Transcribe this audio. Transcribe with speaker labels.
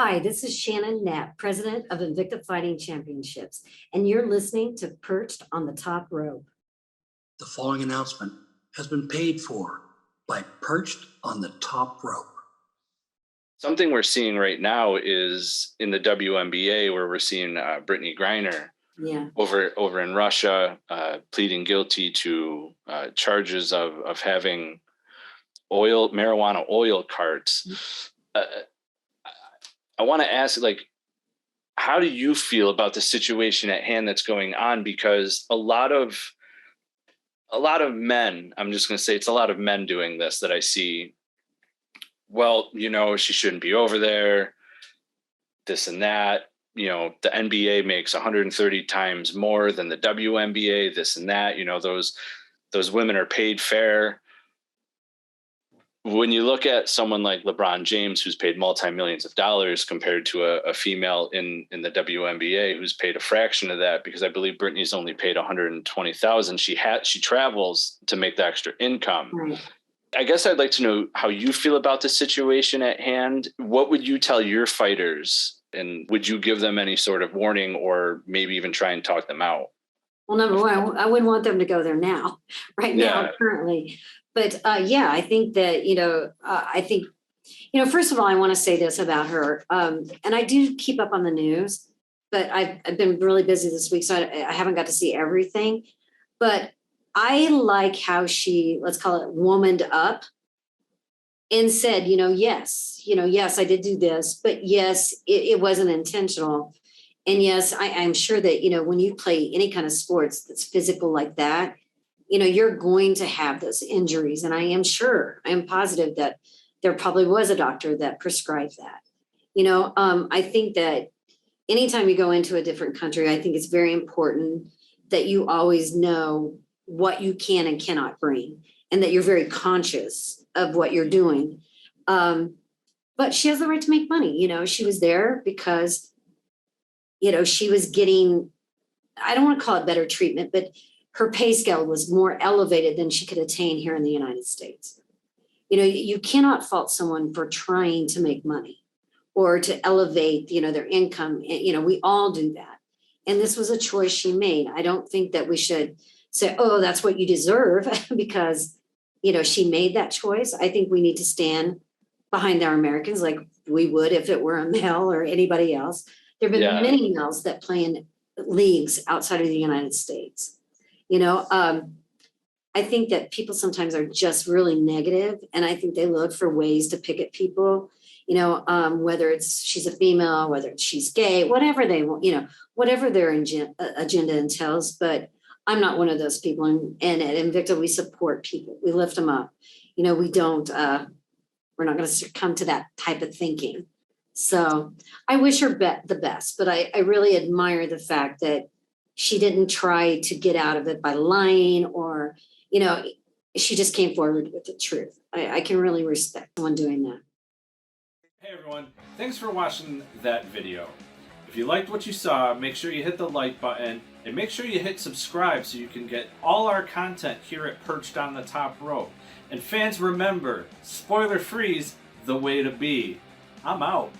Speaker 1: Hi, this is Shannon Knapp, president of Invicta Fighting Championships, and you're listening to Perched on the Top Rope.
Speaker 2: The following announcement has been paid for by Perched on the Top Rope.
Speaker 3: Something we're seeing right now is in the WNBA, where we're seeing Brittney Griner over in Russia pleading guilty to charges of having marijuana oil carts. I want to ask, how do you feel about the situation at hand that's going on? Because a lot of men, I'm just going to say it's a lot of men doing this that I see. Well, she shouldn't be over there, this and that. The NBA makes 130 times more than the WNBA, this and that. Those women are paid fair. When you look at someone like LeBron James, who's paid multi-millions of dollars compared to a female in the WNBA who's paid a fraction of that, because I believe Brittany's only paid $120,000. She travels to make the extra income.
Speaker 1: Right.
Speaker 3: I guess I'd like to know how you feel about the situation at hand. What would you tell your fighters, and would you give them any sort of warning or maybe even try and talk them out?
Speaker 1: Well, number one, I wouldn't want them to go there now, now, currently. But I think that, first of all, I want to say this about her. And I do keep up on the news, but I've been really busy this week, so I haven't got to see everything. But I like how she, let's call it, womaned up and said, yes, I did do this, but yes, it wasn't intentional. And yes, I'm sure that, when you play any kind of sports that's physical like that, you're going to have those injuries. And I am positive that there probably was a doctor that prescribed that. I think that anytime you go into a different country, I think it's very important that you always know what you can and cannot bring, and that you're very conscious of what you're doing. But she has the right to make money. She was there because, she was getting, I don't want to call it better treatment, but her pay scale was more elevated than she could attain here in the United States. You cannot fault someone for trying to make money or to elevate, their income. We all do that. And this was a choice she made. I don't think that we should say, oh, that's what you deserve because, she made that choice. I think we need to stand behind our Americans like we would if it were a male or anybody else. There have been many males that play in leagues outside of the United States. I think that people sometimes are just really negative, and I think they look for ways to pick at people, whether it's she's a female, whether she's gay, whatever they want, whatever their agenda entails. But I'm not one of those people. And at Invicta, we support people. We lift them up. We don't, we're not going to succumb to that type of thinking. So I wish her the best, but I really admire the fact that she didn't try to get out of it by lying or, she just came forward with the truth. I can really respect someone doing that.
Speaker 4: Hey everyone, thanks for watching that video. If you liked what you saw, make sure you hit the like button and make sure you hit subscribe so you can get all our content here at Perched on the Top Rope. And fans, remember, spoiler free's the way to be. I'm out.